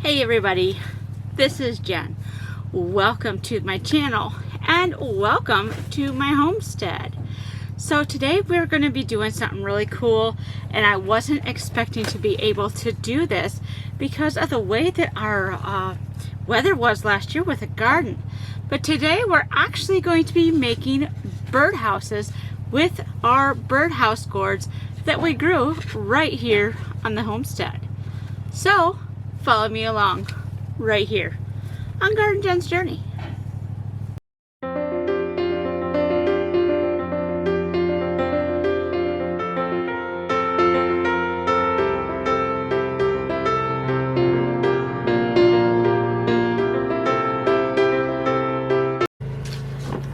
Hey everybody, this is Jen. Welcome to my channel and welcome to my homestead. So today we're going to be doing something really cool, and I wasn't expecting to be able to do this because of the way that our weather was last year with the garden. But today we're actually going to be making birdhouses with our birdhouse gourds that we grew right here on the homestead. So follow me along right here on Garden Jen's Journey.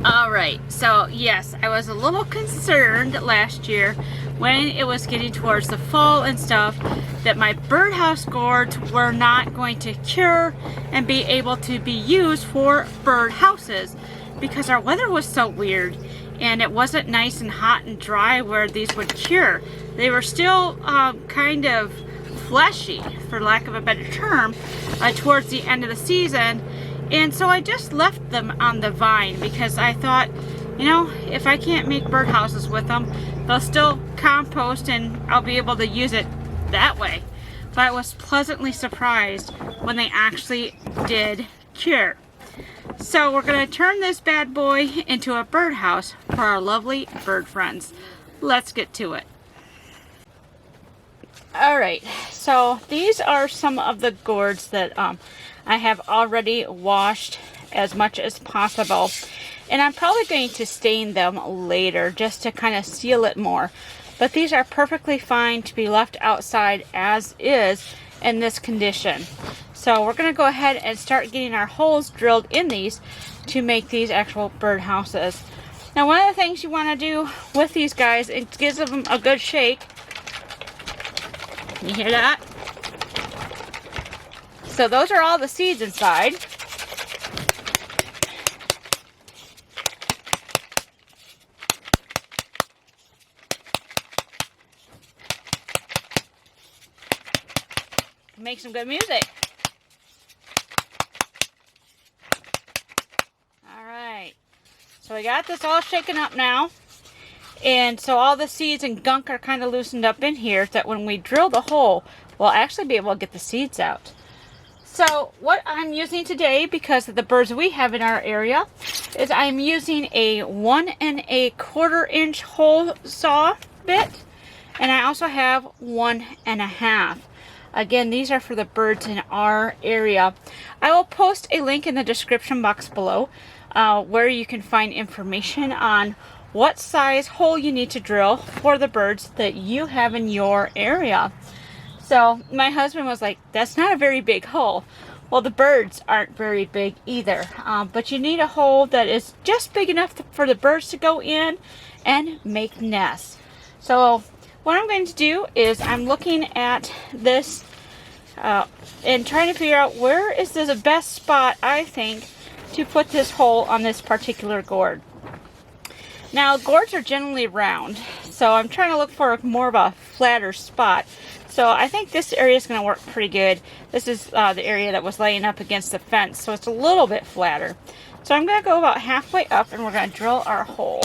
Alright, so yes, I was a little concerned last year when it was getting towards the fall and stuff that my birdhouse gourds were not going to cure and be able to be used for birdhouses because our weather was so weird and it wasn't nice and hot and dry where these would cure. They were still kind of fleshy, for lack of a better term, towards the end of the season. And so I just left them on the vine because I thought, you know, if I can't make birdhouses with them, they'll still compost and I'll be able to use it that way. But I was pleasantly surprised when they actually did cure. So we're going to turn this bad boy into a birdhouse for our lovely bird friends. Let's get to it. Alright, so these are some of the gourds that I have already washed as much as possible, and I'm probably going to stain them later just to kind of seal it more, but these are perfectly fine to be left outside as is in this condition. So we're going to go ahead and start getting our holes drilled in these to make these actual bird houses. Now, one of the things you want to do with these guys, it gives them a good shake. You hear that? So those are all the seeds inside. Make some good music. Alright. So we got this all shaken up now. And so all the seeds and gunk are kind of loosened up in here, that when we drill the hole, we'll actually be able to get the seeds out. So what I'm using today, because of the birds we have in our area, is I'm using a 1 1/4 inch hole saw bit, and I also have 1 1/2. Again, these are for the birds in our area. I will post a link in the description box below where you can find information on what size hole you need to drill for the birds that you have in your area. So my husband was like, that's not a very big hole. Well, the birds aren't very big either, but you need a hole that is just big enough for the birds to go in and make nests. So what I'm going to do is I'm looking at this and trying to figure out where is the best spot, I think, to put this hole on this particular gourd. Now, gourds are generally round, so I'm trying to look for more of a flatter spot. So I think this area is going to work pretty good. This is the area that was laying up against the fence, so it's a little bit flatter. So I'm going to go about halfway up and we're going to drill our hole.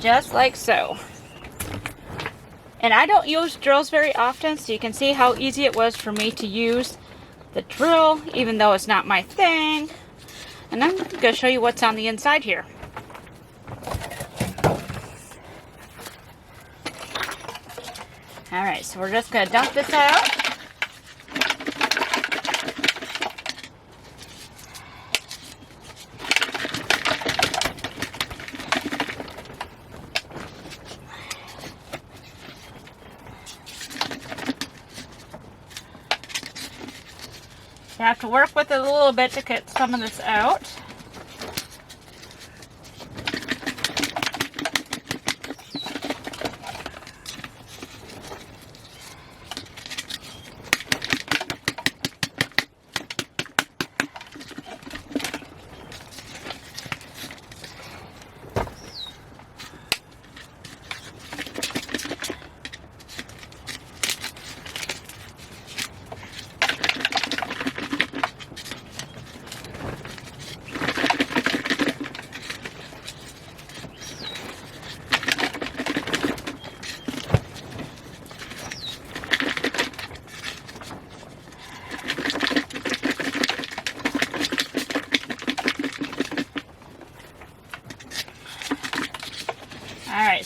Just like so. And I don't use drills very often, so you can see how easy it was for me to use the drill, even though it's not my thing. And I'm going to show you what's on the inside here. Alright, so we're just going to dump this out. You have to work with it a little bit to get some of this out.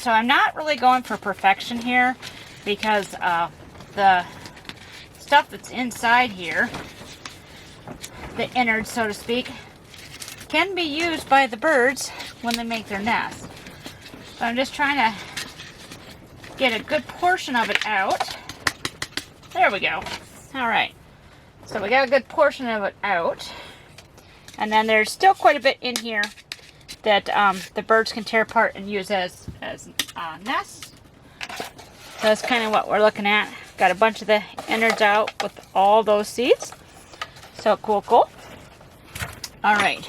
so I'm not really going for perfection here because the stuff that's inside here, the innards, so to speak, can be used by the birds when they make their nest. So I'm just trying to get a good portion of it out. There we go. All right. So we got a good portion of it out. And then there's still quite a bit in here that the birds can tear apart and use as nests. So that's kind of what we're looking at. Got a bunch of the innards out with all those seeds. So cool. All right.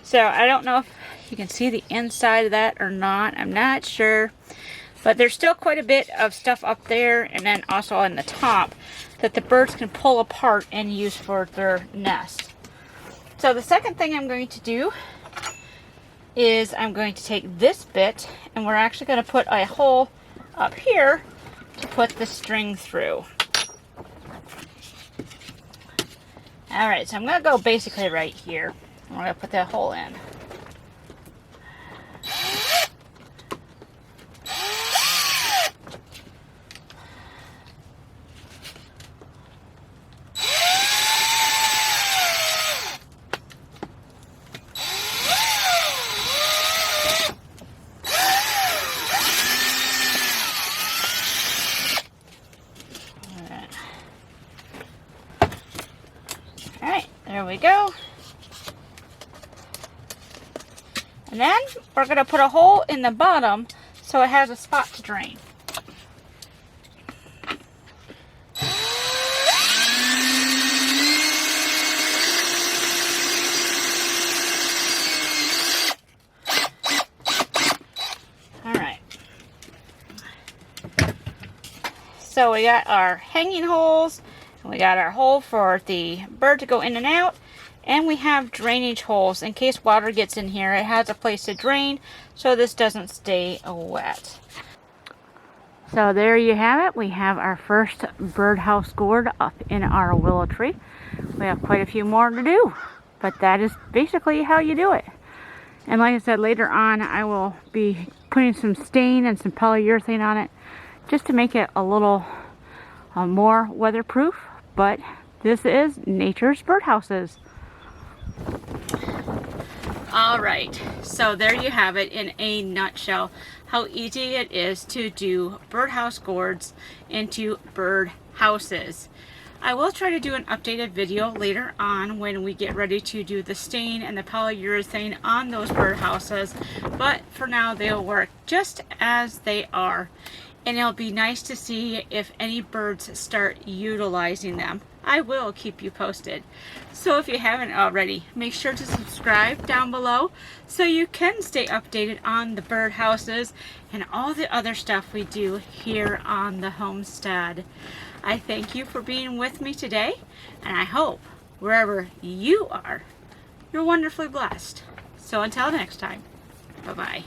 So I don't know if you can see the inside of that or not. I'm not sure. But there's still quite a bit of stuff up there and then also on the top that the birds can pull apart and use for their nest. So the second thing I'm going to do is I'm going to take this bit and we're actually going to put a hole up here to put the string through. Alright, so I'm going to go basically right here. I'm going to put that hole in. There we go. And then we're going to put a hole in the bottom so it has a spot to drain. Alright. So we got our hanging holes. We got our hole for the bird to go in and out, and we have drainage holes in case water gets in here. It has a place to drain so this doesn't stay wet. So there you have it. We have our first birdhouse gourd up in our willow tree. We have quite a few more to do, but that is basically how you do it. And like I said, later on I will be putting some stain and some polyurethane on it just to make it a little more weatherproof. But this is nature's birdhouses. All right, so there you have it in a nutshell, how easy it is to do birdhouse gourds into birdhouses. I will try to do an updated video later on when we get ready to do the stain and the polyurethane on those birdhouses, but for now they'll work just as they are. And it'll be nice to see if any birds start utilizing them. I will keep you posted. So if you haven't already, make sure to subscribe down below so you can stay updated on the birdhouses and all the other stuff we do here on the homestead. I thank you for being with me today, and I hope wherever you are, you're wonderfully blessed. So until next time, bye-bye.